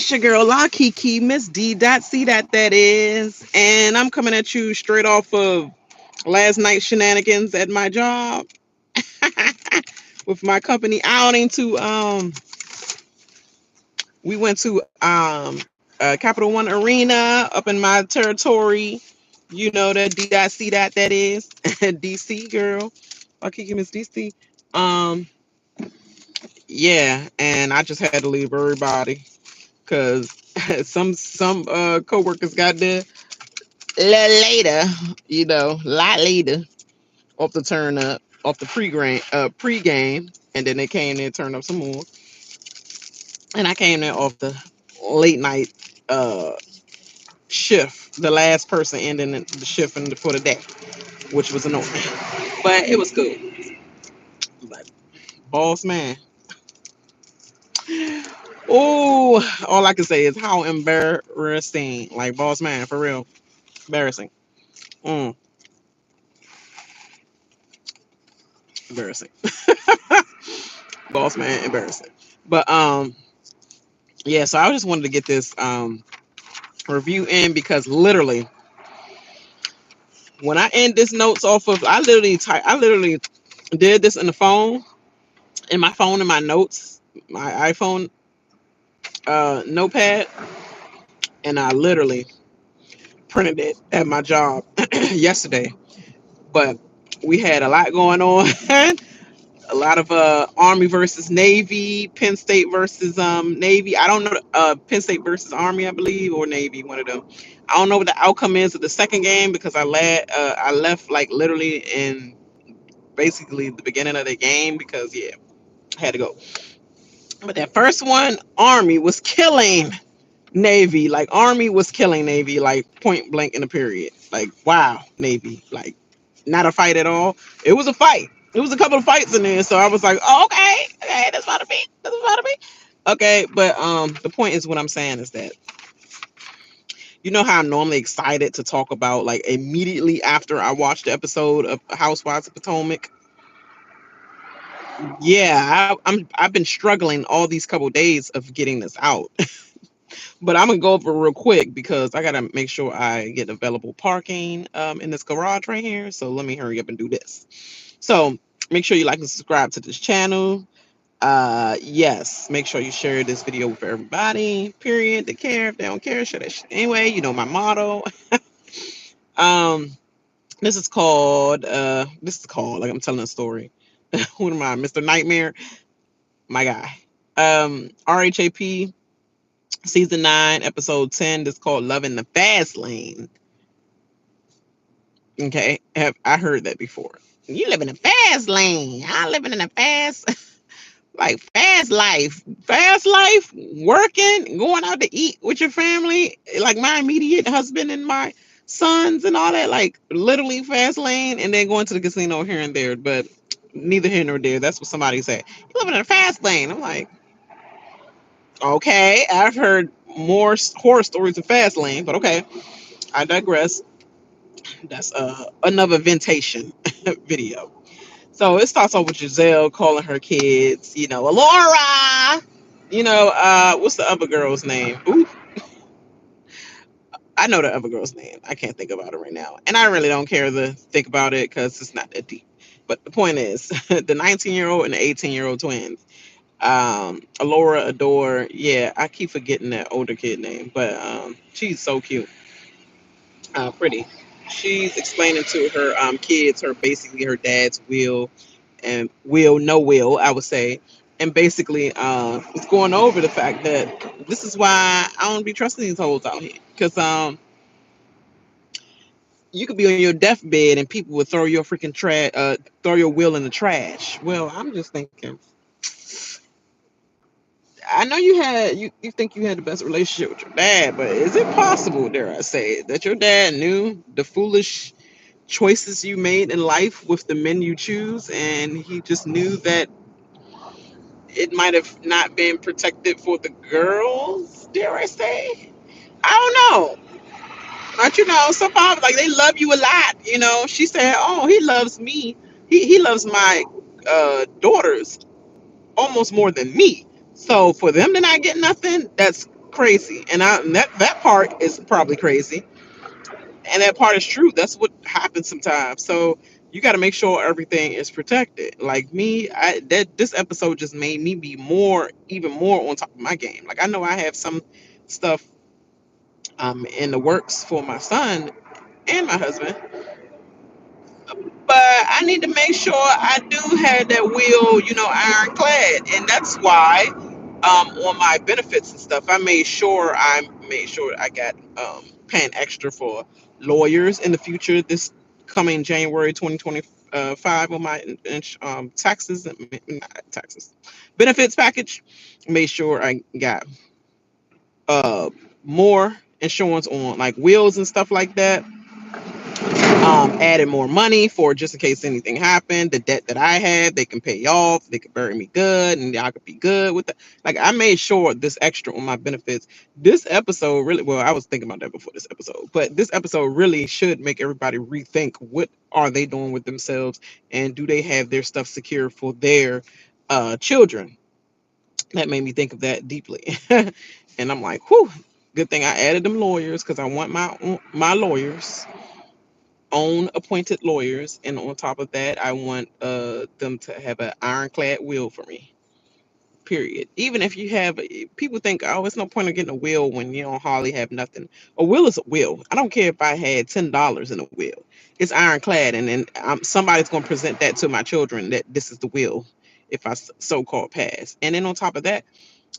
It's your girl La Kiki, Miss D. Dot C. That is, and I'm coming at you straight off of last night's shenanigans at my job with my company outing to we went to Capital One Arena up in my territory. You know that D. Dot C. That is DC girl, La Kiki, Miss DC. Um, yeah, and I just had to leave everybody because some coworkers got there little later, lot later off the turn up, off the pre-game, and then they came there and turned up some more. And I came there off the late night uh shift, the last person ending the shift for the day, which was annoying. But it was cool. But boss man. Oh, all I can say is how embarrassing. Like boss man, for real. Embarrassing. Mm, embarrassing. Boss man, embarrassing. But yeah, so I just wanted to get this review in because literally when I end this notes off of I literally did this in the phone, in my phone, in my notes, my iPhone notepad, and I literally printed it at my job yesterday. But we had a lot going on. A lot of Army versus Navy, Penn State versus Navy. I don't know, Penn State versus Army, I believe, or Navy, one of them. I don't know what the outcome is of the second game because I left like literally in basically the beginning of the game because yeah, I had to go. But that first one, Army was killing Navy. Like Army was killing Navy, like point blank in the period. Like wow, Navy, like not a fight at all. It was a fight. It was a couple of fights in there, so I was like, oh, okay, that's about to be, that's about to be. Okay, but the point is, what I'm saying is that you know how I'm normally excited to talk about like immediately after I watched the episode of Housewives of Potomac. Yeah, I've been struggling all these couple of days of getting this out, but I'm gonna go over real quick because I gotta make sure I get available parking in this garage right here. So let me hurry up and do this. So make sure you like and subscribe to this channel. Yes, make sure you share this video with everybody. Period. They care. If they don't care, share that shit anyway. You know my motto. um, this is called like I'm telling a story. Who am I, Mr. Nightmare? My guy. RHAP season 9, episode 10. This is called Love in the Fast Lane. Okay, have I heard that before? You live in a fast lane. I living in a fast, like fast life, working, going out to eat with your family, like my immediate husband and my sons and all that, like literally fast lane, and then going to the casino here and there. But neither here nor there. That's what somebody said. You living in a fast lane. I'm like, okay, I've heard more horror stories of fast lane, but okay, I digress. That's another ventation video. So it starts off with Giselle calling her kids, Alora. What's the other girl's name? Ooh, I know the other girl's name. I can't think about it right now. And I really don't care to think about it because it's not that deep. But the point is, the 19-year-old and the 18-year-old twins, Alora, Adore. Yeah, I keep forgetting that older kid name, but she's so cute, pretty. She's explaining to her kids basically her dad's will and no will, I would say. And basically, it's going over the fact that this is why I don't be trusting these hoes out here. Because you could be on your deathbed and people would throw your freaking throw your will in the trash. Well, I'm just thinking, I know you think you had the best relationship with your dad, but is it possible, dare I say, that your dad knew the foolish choices you made in life with the men you choose, and he just knew that it might have not been protected for the girls, dare I say? I don't know. But sometimes like they love you a lot, She said, oh, he loves me. He loves my daughters almost more than me. So for them to not get nothing, that's crazy. And that part is probably crazy, and that part is true. That's what happens sometimes. So you got to make sure everything is protected. Like me, I that this episode just made me be more, even more on top of my game. Like I know I have some stuff in the works for my son and my husband, but I need to make sure I do have that wheel, ironclad, and that's why on my benefits and stuff, I made sure I got paying extra for lawyers in the future. This coming January 2025 on my taxes, not taxes, benefits package. Made sure I got uh more insurance on like wheels and stuff like that. Added more money for just in case anything happened. The debt that I had, they can pay off. They could bury me good, and I could be good with that. Like I made sure this extra on my benefits. This episode really, well, I was thinking about that before this episode, but this episode really should make everybody rethink what are they doing with themselves, and do they have their stuff secure for their children. That made me think of that deeply, and I'm like, whew. Good thing I added them lawyers because I want my lawyers own appointed lawyers, and on top of that I want them to have an ironclad will for me, period. Even if you have, people think, oh, it's no point of getting a will when you don't hardly have nothing. A will is a will. I don't care if I had $10 in a will. It's ironclad, and then somebody's going to present that to my children that this is the will if I so-called pass. And then on top of that,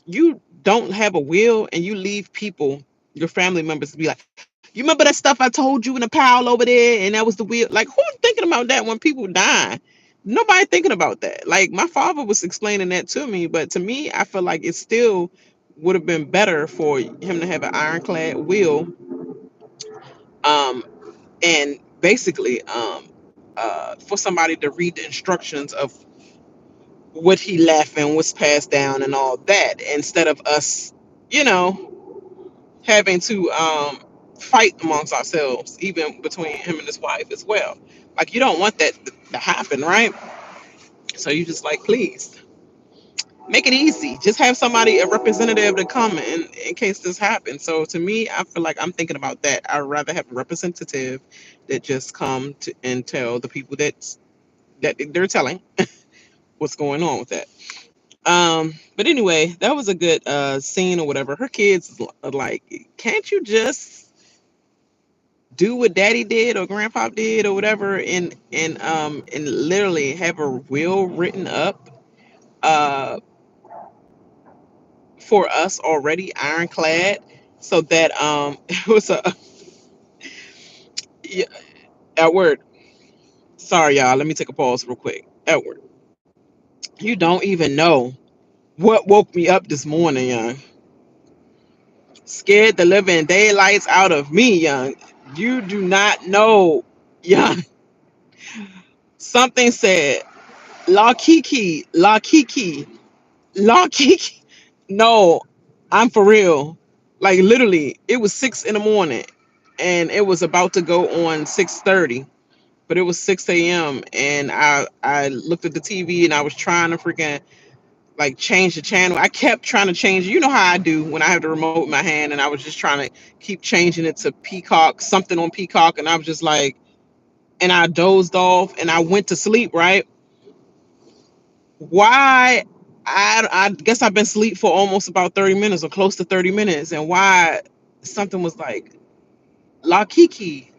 you don't have a will and you leave people, your family members, to be like, you remember that stuff I told you in the pile over there, and that was the will. Like, who's thinking about that when people die? Nobody thinking about that. Like, my father was explaining that to me, but to me, I feel like it still would have been better for him to have an ironclad will, um, and basically, for somebody to read the instructions of what he left and what's passed down and all that, instead of us, you know, having to fight amongst ourselves, even between him and his wife as well. Like you don't want that to happen, right? So you just like, please make it easy. Just have somebody, a representative, to come in case this happens. So to me, I feel like I'm thinking about that. I'd rather have a representative that just come to and tell the people that they're telling what's going on with that. But anyway, that was a good scene or whatever. Her kids are like, can't you just do what daddy did or grandpa did or whatever, and literally have a will written up uh for us already, ironclad, so that it was a yeah, Edward, sorry y'all, let me take a pause real quick. Edward, you don't even know what woke me up this morning, young. Scared the living daylights out of me, young. You do not know, young. Something said la kiki, la kiki, la kiki. No, I'm for real. Like literally, it was 6 in the morning, and it was about to go on 6:30, but it was 6 a.m. And I looked at the TV and I was trying to freaking like change the channel. I kept trying to change. You know how I do when I have the remote in my hand, and I was just trying to keep changing it to Peacock, something on Peacock, and I was just like, and I dozed off and I went to sleep. Right? Why? I guess I've been asleep for almost about 30 minutes or close to 30 minutes. And why something was like, La Kiki,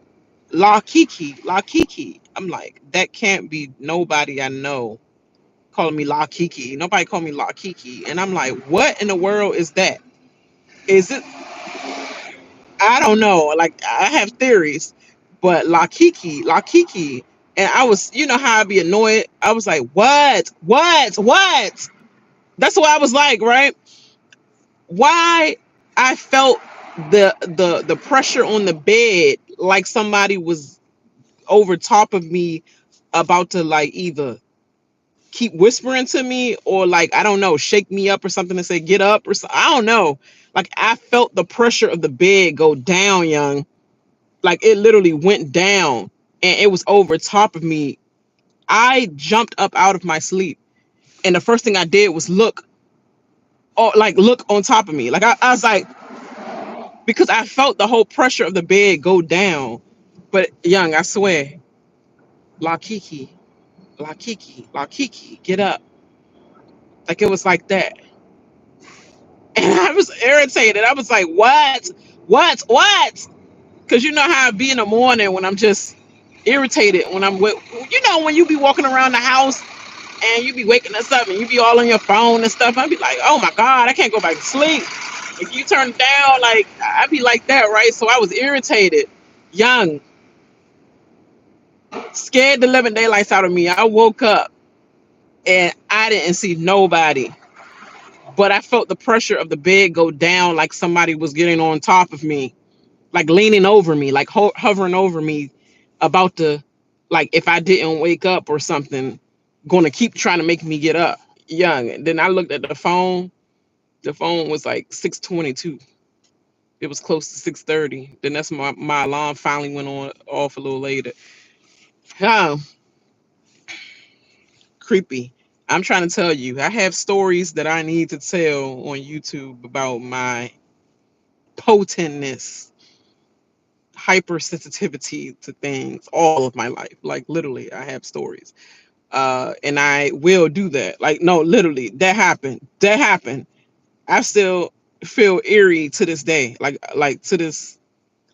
La Kiki, La Kiki. I'm like, that can't be nobody I know calling me La Kiki. Nobody called me La Kiki. And I'm like, what in the world is that? Is it? I don't know. Like, I have theories, but La Kiki, La Kiki. And I was, you know how I'd be annoyed? I was like, what? What? What? That's what I was like, right? Why I felt the pressure on the bed, like somebody was over top of me, about to like either keep whispering to me or like, I don't know, shake me up or something to say get up or something. I don't know. Like I felt the pressure of the bed go down, young. Like it literally went down and it was over top of me. I jumped up out of my sleep, and the first thing I did was look, or like look on top of me. Like I was like, because I felt the whole pressure of the bed go down. But young, I swear, La Kiki, La Kiki, La Kiki, get up. Like it was like that. And I was irritated. I was like, what? What? Because you know how I be in the morning when I'm just irritated when I'm with, when you be walking around the house and you be waking us up and you be all on your phone and stuff. I'd be like, oh my God, I can't go back to sleep. If you turn it down, like, I'd be like that, right? So I was irritated, young, scared the living daylights out of me. I woke up and I didn't see nobody, but I felt the pressure of the bed go down like somebody was getting on top of me, like leaning over me, like hovering over me, about to, like, if I didn't wake up or something, going to keep trying to make me get up. Young. And then I looked at the phone. The phone was like 6:22. It was close to 6:30. Then that's my alarm finally went on off a little later. Huh, creepy. I'm trying to tell you, I have stories that I need to tell on YouTube about my potentness, hypersensitivity to things all of my life. Like literally, I have stories. And I will do that. Like, no, literally, that happened. That happened. I still feel eerie to this day. Like to this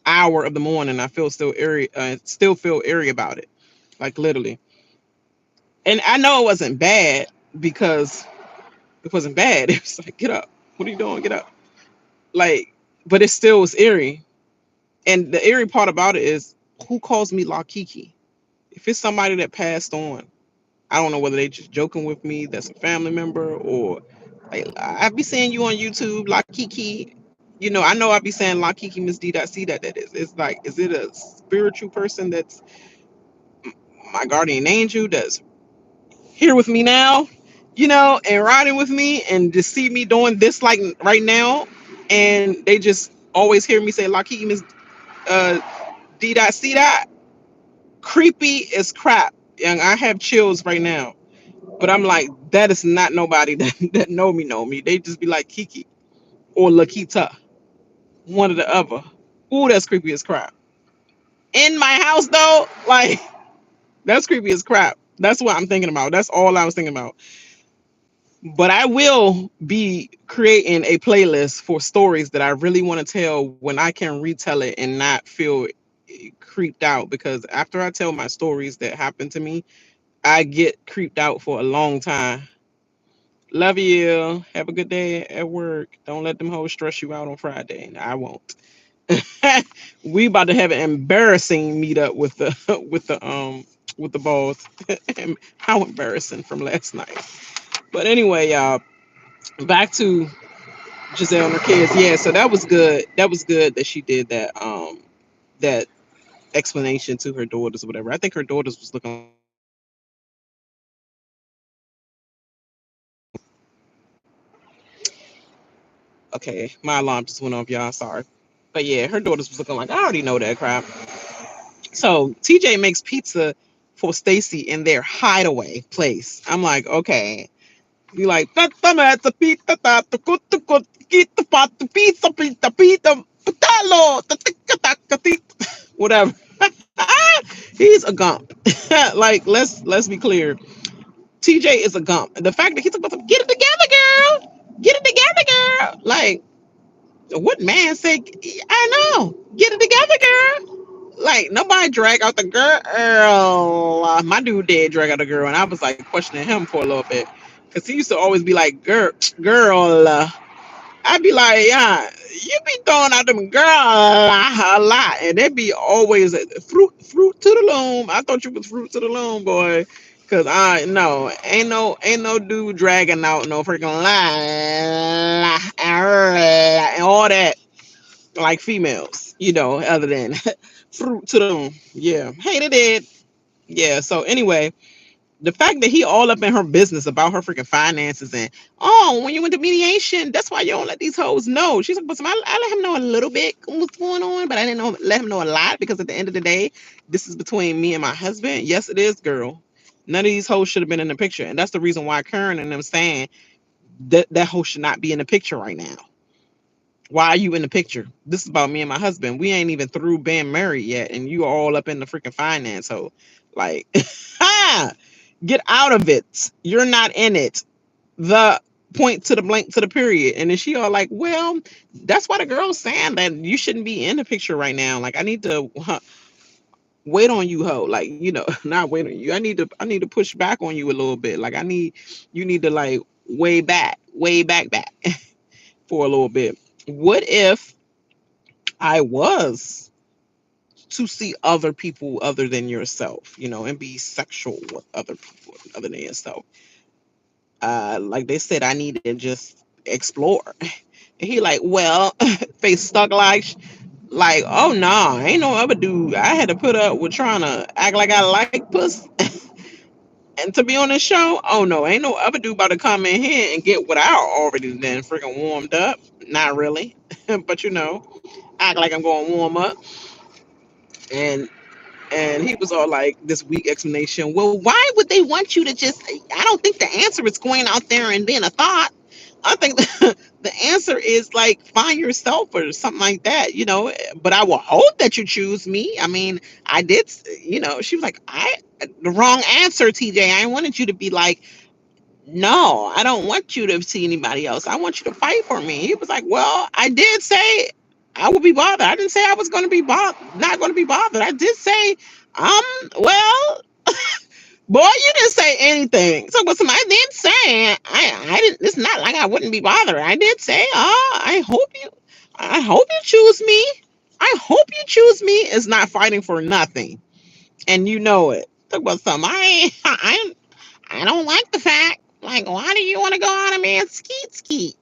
hour of the morning, I feel still eerie. Still feel eerie about it. Like literally. And I know it wasn't bad because it wasn't bad. It was like, get up. What are you doing? Get up. Like, but it still was eerie. And the eerie part about it is, who calls me La Kiki? If it's somebody that passed on, I don't know whether they just joking with me, that's a family member, or like I be seeing you on YouTube, La Kiki. I know I be saying La Kiki Miss D. See that is. It's like, is it a spiritual person that's my guardian angel that's here with me now, and riding with me and just see me doing this like right now, and they just always hear me say La Kiki Miss uh D. C. Creepy as crap. And I have chills right now. But I'm like, that is not nobody that know me. They just be like Kiki or Lakita, one or the other. Ooh, that's creepy as crap. In my house though, like, that's creepy as crap. That's what I'm thinking about. That's all I was thinking about. But I will be creating a playlist for stories that I really want to tell when I can retell it and not feel creeped out. Because after I tell my stories that happen to me, I get creeped out for a long time. Love you. Have a good day at work. Don't let them hoes stress you out on Friday. I won't. We about to have an embarrassing meetup with the with the boss. How embarrassing from last night. But anyway, y'all, back to Giselle and her kids. Yeah, so that was good. That was good that she did that explanation to her daughters or whatever. I think her daughters was looking like they was about to cry because they was like, okay, my alarm just went off, y'all. Sorry. But yeah, her daughters was looking like, I already know that crap. So TJ makes pizza for Stacy in their hideaway place. I'm like, okay. Be like, "Tata mezza pizza, tata kutta kutta, kita pata pizza, pizza, pizza, patalo, whatever." He's a gump. Like, let's be clear. TJ is a gump. The fact that he's supposed to get it together, girl. Get it together, girl. Like, what man said? I know. Get it together, girl. Like, nobody drag out the girl. My dude did drag out the girl, and I was like questioning him for a little bit because he used to always be like, girl. I'd be like, yeah, you be throwing out them girl a lot, and they be always fruit to the loom. I thought you was fruit to the loom, boy. Cause I no ain't no dude dragging out no freaking lie and all that like females, other than fruit to them. Yeah. Hey, they did. Yeah. So anyway, the fact that he all up in her business about her freaking finances and, oh, when you went to mediation, that's why you don't let these hoes know. She's like, but I let him know a little bit what's going on, but I didn't let him know a lot because at the end of the day, this is between me and my husband. Yes, it is, girl. None of these hoes should have been in the picture. And that's the reason why Karen and them saying that hoe should not be in the picture right now. Why are you in the picture? This is about me and my husband. We ain't even through being married yet, and you are all up in the freaking finance. So, like, get out of it. You're not in it. The point to the blank to the period. And then she all like, well, that's why the girl's saying that you shouldn't be in the picture right now. Like, I need to wait on you, ho. Like, not wait on you. I need to push back on you a little bit. Like, you need to like way back for a little bit. What if I was to see other people other than yourself, and be sexual with other people other than yourself? Like they said, I need to just explore. And he like, well, face stuck like, oh no, ain't no other dude. I had to put up with trying to act like I like puss and to be on this show. Oh no, ain't no other dude about to come in here and get what I already then freaking warmed up. Not really, but act like I'm going to warm up. And he was all like this weak explanation. Well, why would they want you to just? I don't think the answer is going out there and being a thought. I think the answer is like find yourself or something like that. But I will hope that you choose me. I mean, I did. She was like, I the wrong answer, TJ. I wanted you to be like, no, I don't want you to see anybody else. I want you to fight for me. He was like, well, I did say I would be bothered. I didn't say I was going to be not going to be bothered. I did say, well, boy, you didn't say anything. So, but somebody did say, I didn't. It's not like I wouldn't be bothered. I did say, I hope you choose me. I hope you choose me. Is not fighting for nothing, and you know it. Talk about something. I don't like the fact. Like, why do you want to go on a man skeet?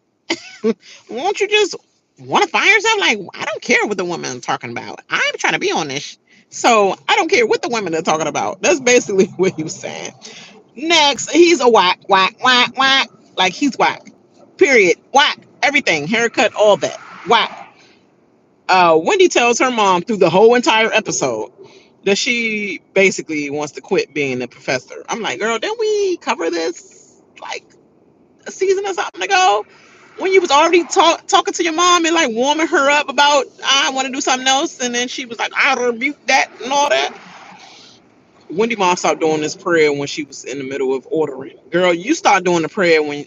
Won't you just want to find yourself? Like, I don't care what the women are talking about. I'm trying to be on this. So I don't care what the women are talking about. That's basically what he was saying. Next, he's a whack. Like he's whack. Period. Whack. Everything. Haircut, all that. Whack. Wendy tells her mom through the whole entire episode that she basically wants to quit being a professor. I'm like, girl, didn't we cover this like a season or something ago? When you was already talking to your mom and like warming her up about I want to do something else, and then she was like, I rebuke that and all that. Wendy mom stopped doing this prayer when she was in the middle of ordering. Girl, you start doing the prayer when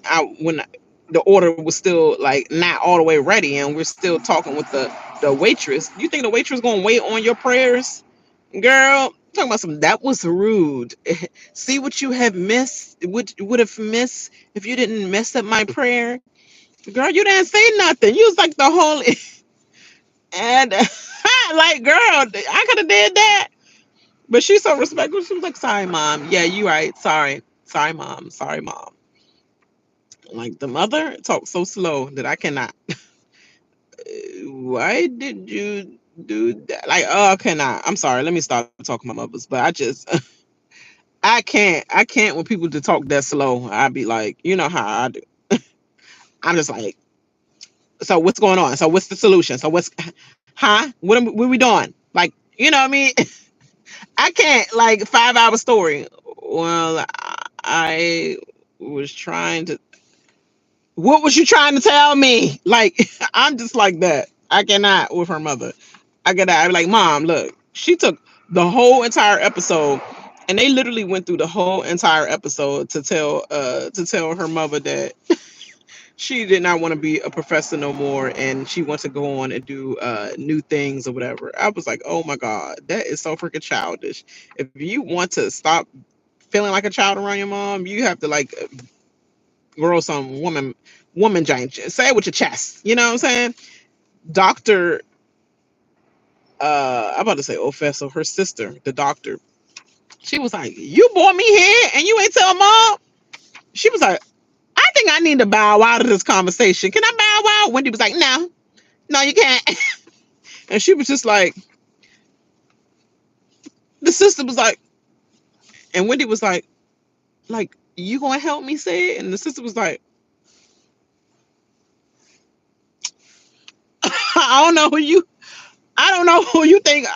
the order was still like not all the way ready, and we're still talking with the waitress. You think the waitress gonna wait on your prayers, girl? Talking about some that was rude. See what you have missed, would have missed if you didn't mess up my prayer. Girl, you didn't say nothing. You was like the whole and like, girl, I could have did that. But she's so respectful. She was like, sorry, mom. Yeah, you right. Sorry. Sorry, mom. Sorry, mom. Like the mother talks so slow that I cannot. Why did you do that? Like, oh, I cannot. I'm sorry. Let me stop talking about mothers. But I just I can't. I can't when people to talk that slow. I'd be like, you know how I do. I'm just like, so what's going on? So what's the solution? So what's what are we doing? Like, you know what I mean? I can't like 5 hour story. Well, I was trying to. What was you trying to tell me? Like, I'm just like that. I cannot with her mother. I cannot. I'm like, mom, look, she took the whole entire episode, and they literally went through the whole entire episode to tell her mother that she did not want to be a professor no more, and she wants to go on and do new things or whatever. I was like, oh my god, that is so freaking childish. If you want to stop feeling like a child around your mom, you have to like grow some woman giant. Say it with your chest. You know what I'm saying? Doctor, I'm about to say Professor, her sister, the doctor. She was like, "You brought me here and you ain't tell mom." She was like, "I think I need to bow out of this conversation. Can I bow out?" Wendy was like, "No, no, you can't." And she was just the sister was like, and Wendy was like, you gonna help me say it? And the sister was like, I don't know who you, I don't know who you think.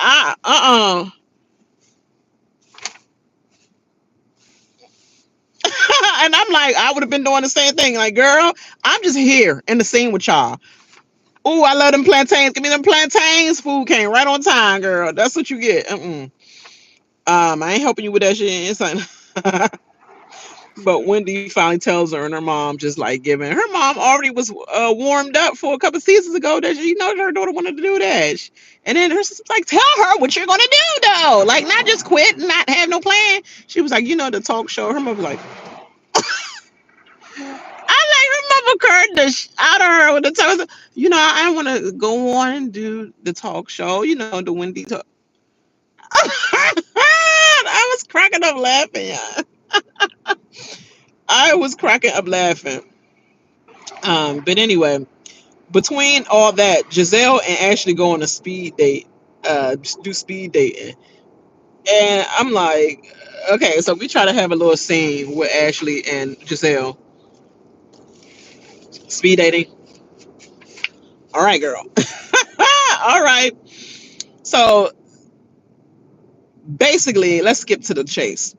And I'm like, I would have been doing the same thing. Like, girl, I'm just here in the scene with y'all. Oh, I love them plantains. Give me them plantains. Food came right on time, girl. That's what you get. I ain't helping you with that shit. It's like, but Wendy finally tells her, and her mom just like giving. Her mom already was warmed up for a couple seasons ago that she know her daughter wanted to do that. And then her sister's like, tell her what you're gonna do though. Like not just quit and not have no plan. She was like, the talk show. Her mother was like, I like her mother curved out of her with the talk. I want to go on and do the talk show. The Wendy talk. I was cracking up laughing. Yeah. I was cracking up laughing. But anyway, between all that, Giselle and Ashley go on a speed date, do speed dating. And I'm like, okay, so we try to have a little scene with Ashley and Giselle speed dating. All right, girl. All right. So basically, let's skip to the chase.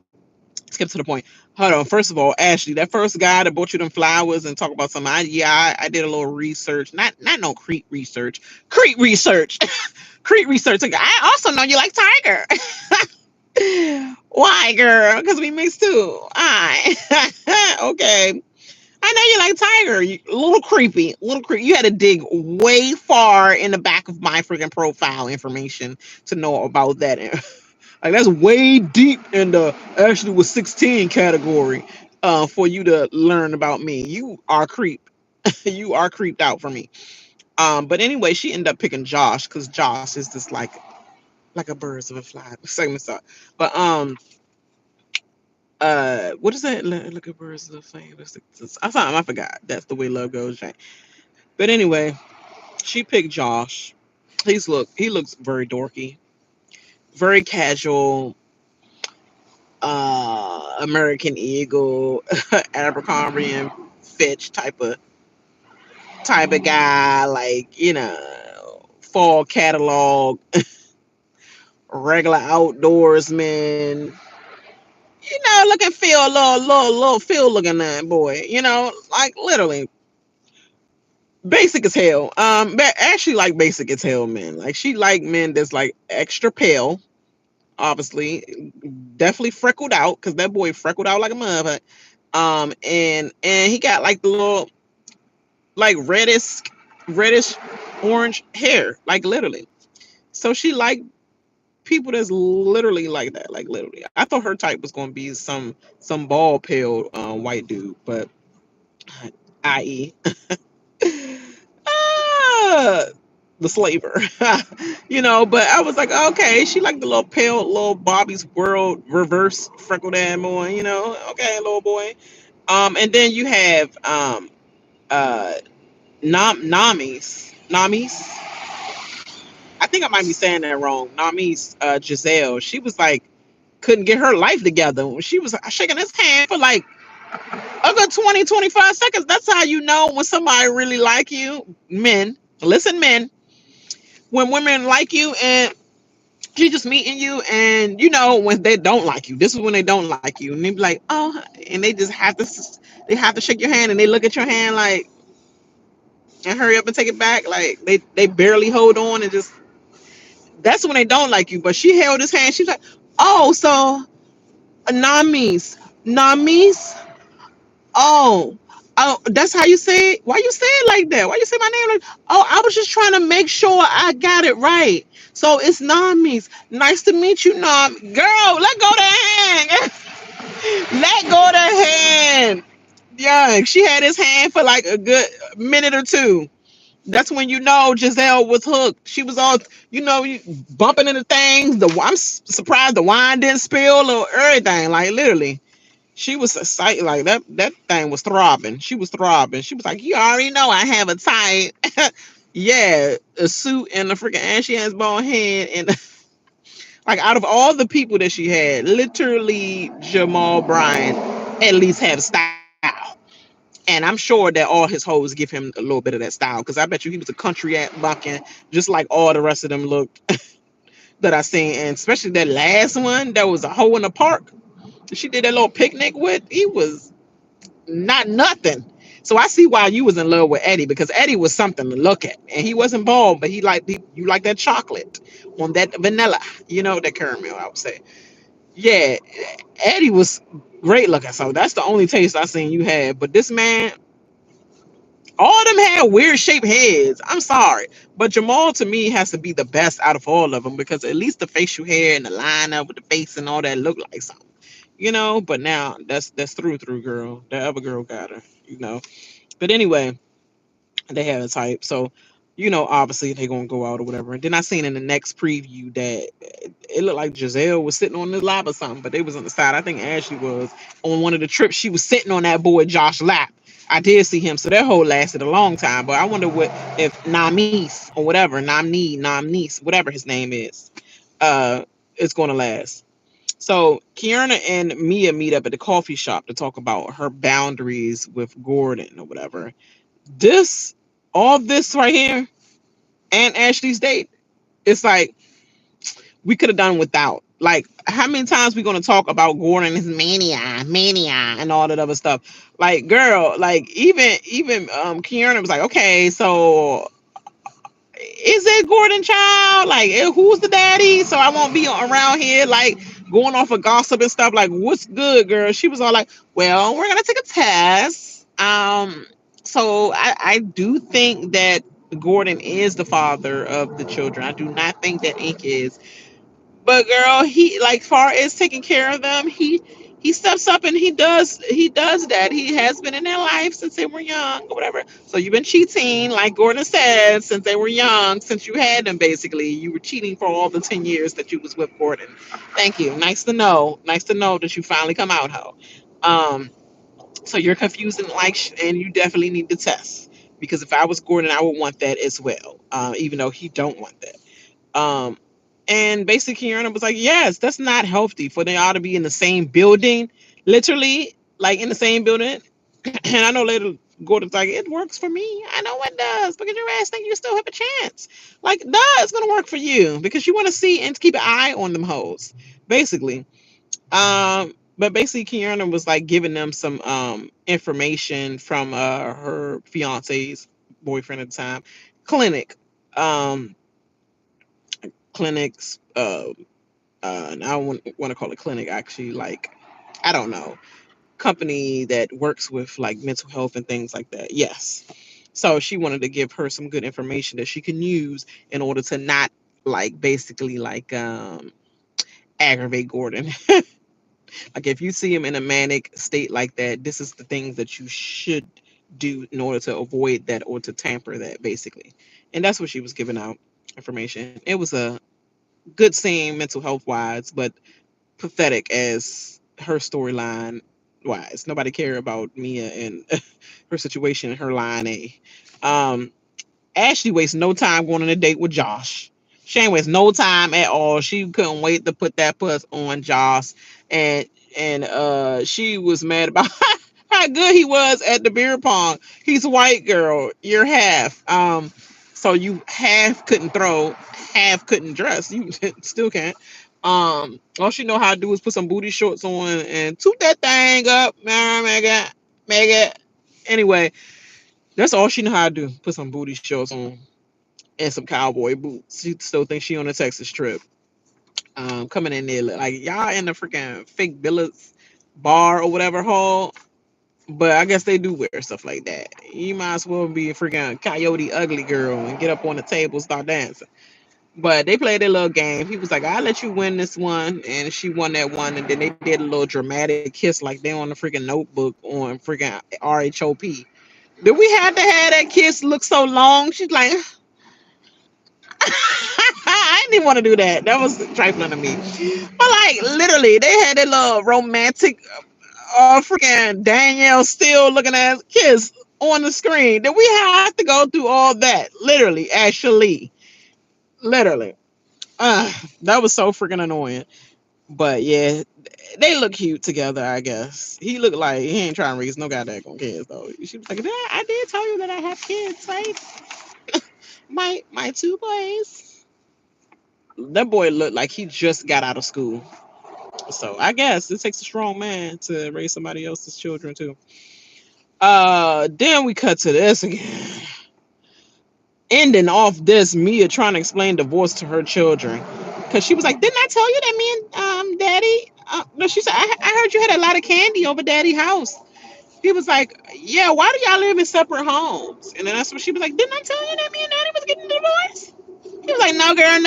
Skip to the point. Hold on. First of all, Ashley, that first guy that bought you them flowers and talk about something. I did a little research. Not no Crete research. Crete research. Crete research. Like, I also know you like Tiger. Why, girl? Because we mixed too. I okay. I know you like Tiger. A little creepy. A little creepy. You had to dig way far in the back of my freaking profile information to know about that. Like that's way deep in the actually was 16 category for you to learn about me. You are creep. You are creeped out for me. But anyway, she ended up picking Josh because Josh is just like a birds of a fly segment stuff. But what is that? Look at birds of a flame. I forgot. That's the way love goes, Jane. But anyway, she picked Josh. He looks very dorky, very casual, American Eagle, Abercrombie and Fitch type of guy, like fall catalog, regular outdoorsman. Look and feel a little feel looking that boy. Like literally basic as hell. But actually like basic as hell, man. Like she like men that's like extra pale. Obviously, definitely freckled out because that boy freckled out like a mother. And he got like the little like reddish orange hair, like literally. So she like people that's literally like that, like literally. I thought her type was gonna be some bald pale white dude, but i.e. ah, the slaver. But I was like, okay, she like the little pale little Bobby's World reverse freckled ass boy, okay, little boy. And then you have uh Nami's. I think I might be saying that wrong. Nami's Giselle. She was like couldn't get her life together. She was shaking his hand for like a good 20-25 seconds. That's how you know when somebody really like you. Men, listen, men. When women like you and she just meeting you, and when they don't like you. This is when they don't like you, and they be like, oh, and they just have to shake your hand, and they look at your hand like, and hurry up and take it back. Like they barely hold on and just. That's when they don't like you. But she held his hand. She was like, oh, so Namis. Oh, oh, that's how you say it. Why you say it like that? Why you say my name like? Oh, I was just trying to make sure I got it right. So it's Namis. Nice to meet you, Nam. Girl, let go the hand. Let go the hand. Yeah, she had his hand for like a good minute or two. That's when Giselle was hooked. She was all bumping into things. I'm surprised the wine didn't spill or everything. Like literally, she was excited. Like that thing was throbbing. She was throbbing. She was like, "You already know I have a type." Yeah, a suit and a freaking ashy ass bald head, and like out of all the people that she had, literally Jamal Bryant at least had style. And I'm sure that all his hoes give him a little bit of that style because I bet you he was a country at bucking, just like all the rest of them looked that I seen. And especially that last one that was a hoe in the park. She did that little picnic with. He was not nothing. So I see why you was in love with Eddie, because Eddie was something to look at, and he wasn't bald, but you like that chocolate on that vanilla, that caramel. I would say, yeah, Eddie was great looking. So that's the only taste I seen you had. But this man, all of them had weird shaped heads. I'm sorry, but Jamal to me has to be the best out of all of them, because at least the facial hair and the lineup with the face and all that look like something, But now that's through girl. That other girl got her, But anyway, they have a type. So, obviously they're gonna go out or whatever. And then I seen in the next preview that it looked like Giselle was sitting on the lap or something, but they was on the side. I think Ashley was on one of the trips. She was sitting on that boy Josh lap. I did see him, so that whole lasted a long time. But I wonder what if Namis or whatever, Namnice, whatever his name uh, is gonna last. So Kiana and Mia meet up at the coffee shop to talk about her boundaries with Gordon or whatever. This, all this right here, and Ashley's date, it's like we could have done without. Like, how many times we gonna talk about Gordon, his mania, and all that other stuff? Like, girl, like even Kiana was like, okay, so is it Gordon child? Like, who's the daddy? So I won't be around here like going off of gossip and stuff. Like, what's good, girl? She was all like, well, we're gonna take a test. So I do think that Gordon is the father of the children. I do not think that Ink is. But girl, he, like, far as taking care of them, he steps up and he does that. He has been in their life since they were young or whatever. So you've been cheating, like Gordon said, since they were young, since you had them basically. You were cheating for all the 10 years that you was with Gordon. Thank you. Nice to know. Nice to know that you finally come out, ho. Um, so you're confusing, like, and you definitely need to test. Because if I was Gordon, I would want that as well. Even though he don't want that. Um, and basically, Kiana was like, yes, that's not healthy for they all to be in the same building, literally, like in the same building. And I know later Gordon's like, it works for me. I know it does, because your ass think you still have a chance. Like, duh, it's going to work for you because you want to see and keep an eye on them hoes, basically. But basically, Kiana was like giving them some information from her fiance's boyfriend at the time, clinic. Um, clinics and I don't want to call it clinic, actually, like, I don't know, company that works with like mental health and things like that. Yes. So she wanted to give her some good information that she can use in order to not, like, basically, like, aggravate Gordon. Like, if you see him in a manic state like that, this is the things that you should do in order to avoid that or to tamper that, basically. And that's what she was giving out information. It was a good scene mental health wise, but pathetic as her storyline wise. Nobody cared about Mia and her situation in her line A. Um, Ashley wastes no time going on a date with Josh. She ain't waste no time at all. She couldn't wait to put that puss on Josh, and she was mad about how good he was at the beer pong. He's white, girl. You're half. So you half couldn't throw, half couldn't dress. You still can't. All she know how to do is put some booty shorts on and toot that thing up, man. Mega. Anyway, that's all she know how to do. Put some booty shorts on and some cowboy boots. She still thinks she on a Texas trip. Coming in there like y'all in the freaking fake Billups bar or whatever hall. But I guess they do wear stuff like that. You might as well be a freaking coyote ugly girl and get up on the table, start dancing. But they played their little game. He was like, I'll let you win this one. And she won that one. And then they did a little dramatic kiss like they on the freaking notebook on freaking RHOP. Did we have to have that kiss look so long? She's like, I didn't even want to do that. That was trifling to me. But like literally, they had that little romantic, freaking Danielle still looking at kiss on the screen. Did we have to go through all that? Literally, actually, literally. That was so freaking annoying. But yeah, they look cute together, I guess. He looked like he ain't trying to raise no goddamn kids though. She was like, "Dad, I did tell you that I have kids, right? My two boys." That boy looked like he just got out of school. So I guess it takes a strong man to raise somebody else's children too. Then we cut to this again. Ending off this, Mia trying to explain divorce to her children. Cause she was like, didn't I tell you that me and daddy no, she said, I heard you had a lot of candy over daddy's house. He was like, yeah, why do y'all live in separate homes? And then that's what she was like, didn't I tell you that me and daddy was getting divorced? He was like, no, girl,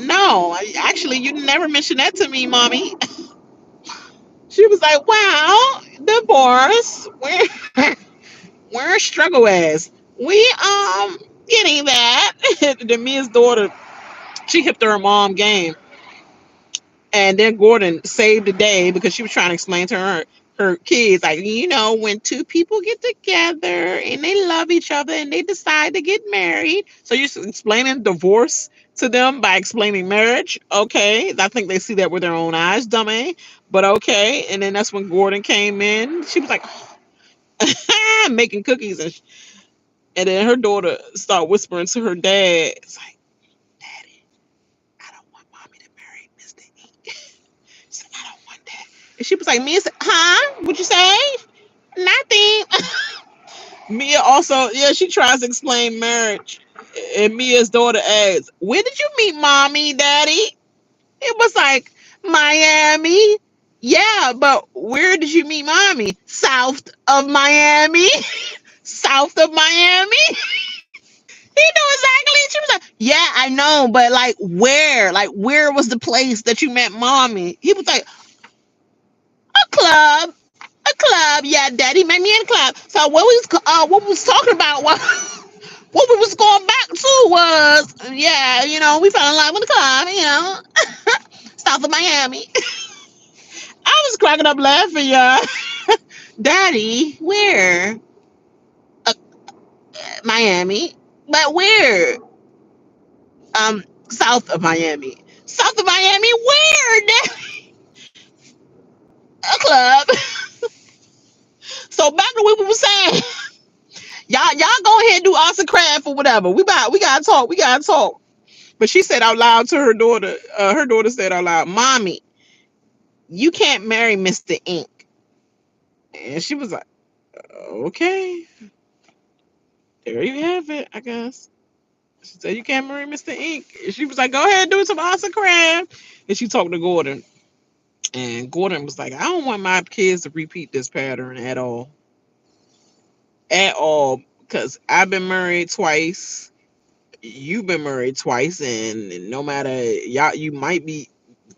no. Actually, you never mentioned that to me, mommy. She was like, well, divorce. We're struggle ass. We getting that. Then Mia's daughter, she hipped her mom game. And then Gordon saved the day because she was trying to explain to her kids, like, when two people get together and they love each other and they decide to get married. So you're explaining divorce to them by explaining marriage. Okay. I think they see that with their own eyes, dummy. But okay. And then that's when Gordon came in. She was like, making cookies. And then her daughter started whispering to her dad. It's like, Daddy, I don't want mommy to marry Mr. E. So I don't want that. And she was like, Mia said, huh? What'd you say? Nothing. Mia also, yeah, she tries to explain marriage. And Mia's daughter asks, where did you meet mommy, daddy? It was like, Miami. Yeah, but where did you meet mommy? South of Miami. South of Miami. He knew exactly. She was like, yeah, I know, but like where? Like where was the place that you met mommy? He was like, a club. A club. Yeah, daddy met me in a club. So what we was talking about what we was going back to was, yeah, we fell in love with the club, south of Miami. I was cracking up laughing, y'all. Daddy, where? uh, Miami. But where? South of Miami. South of Miami, where? A club. So back to what we were saying. Y'all go ahead and do arts and craft or whatever. We gotta talk. We gotta talk. But she said out loud to her daughter. Her daughter said out loud, "Mommy, you can't marry Mr. Ink." And she was like, "Okay, there you have it. I guess." She said, "You can't marry Mr. Ink." And she was like, "Go ahead and do some arts and craft." And she talked to Gordon, and Gordon was like, "I don't want my kids to repeat this pattern at all, because I've been married twice. You've been married twice, and no matter y'all, you might be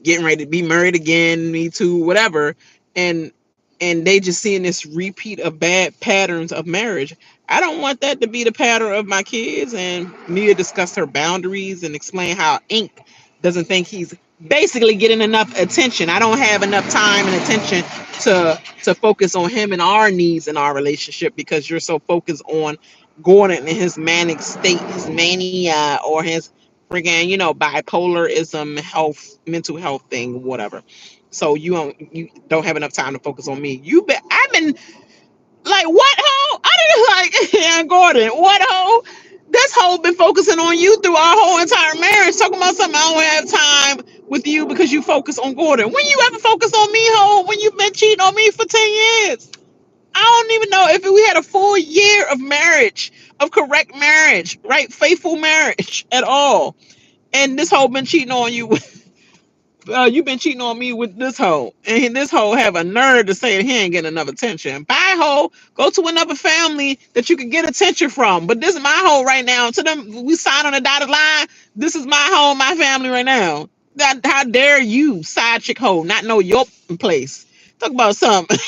getting ready to be married again, me too, whatever, and they just seeing this repeat of bad patterns of marriage. I don't want that to be the pattern of my kids." And Mia discussed her boundaries and explained how Ink doesn't think he's basically getting enough attention. I don't have enough time and attention to focus on him and our needs in our relationship, because you're so focused on Gordon and his manic state, his mania, or his friggin', bipolarism, mental health thing, whatever. So you don't have enough time to focus on me. I've been like, what hoe? I didn't like yeah, Gordon. What hoe? This hoe been focusing on you through our whole entire marriage, talking about something. I don't have time with you because you focus on Gordon. When you ever focus on me, hoe? When you've been cheating on me for 10 years? I don't even know if we had a full year of marriage, of correct marriage, right? Faithful marriage at all. And this hoe been cheating on you. You've been cheating on me with this hoe. And this hoe have a nerve to say that he ain't getting enough attention. Bye, hoe. Go to another family that you can get attention from. But this is my hoe right now. To them, we sign on a dotted line. This is my hoe, my family right now. How dare you, side chick hoe, not know your place? Talk about something.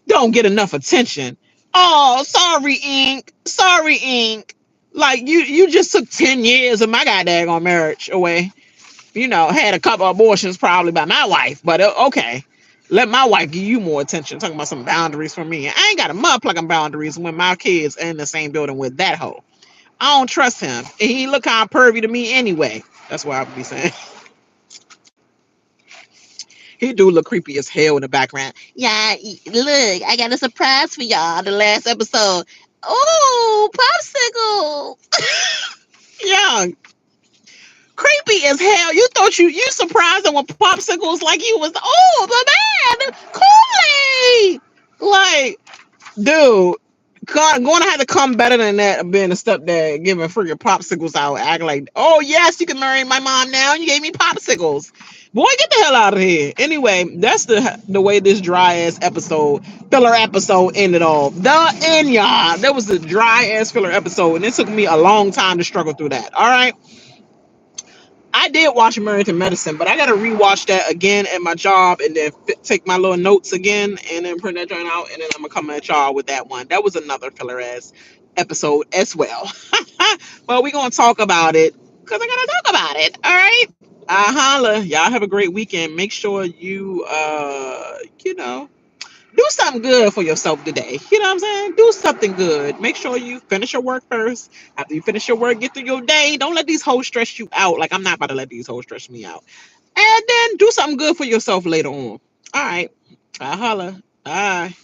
Don't get enough attention. Oh, sorry, Ink. Sorry, Ink. Like you just took 10 years of my goddamn marriage away. Had a couple of abortions probably by my wife, but okay. Let my wife give you more attention. Talking about some boundaries for me. I ain't got a motherfucking boundaries when my kids are in the same building with that hoe. I don't trust him. And he look kind of pervy to me anyway. That's what I would be saying. He do look creepy as hell in the background. Yeah, look, I got a surprise for y'all. The last episode. Oh, popsicle. Yeah, creepy as hell. You thought you surprised him with popsicles like you was the man Kool-Aid. Like, Dude, going to have to come better than that, being a stepdad, giving freaking popsicles out, acting like, oh, yes, you can marry my mom now. You gave me popsicles. Boy, get the hell out of here. Anyway, that's the way this dry ass episode, filler episode ended off. The end, y'all. That was the dry ass filler episode, and it took me a long time to struggle through that. All right. I did watch American Medicine, but I got to rewatch that again at my job and then take my little notes again and then print that joint out. And then I'm going to come at y'all with that one. That was another filler ass episode as well. But we're going to talk about it because I got to talk about it. All right. Holla. Y'all have a great weekend. Make sure you, do something good for yourself today. You know what I'm saying? Do something good. Make sure you finish your work first. After you finish your work, get through your day. Don't let these hoes stress you out. Like, I'm not about to let these hoes stress me out. And then do something good for yourself later on. All right. I holla. Bye.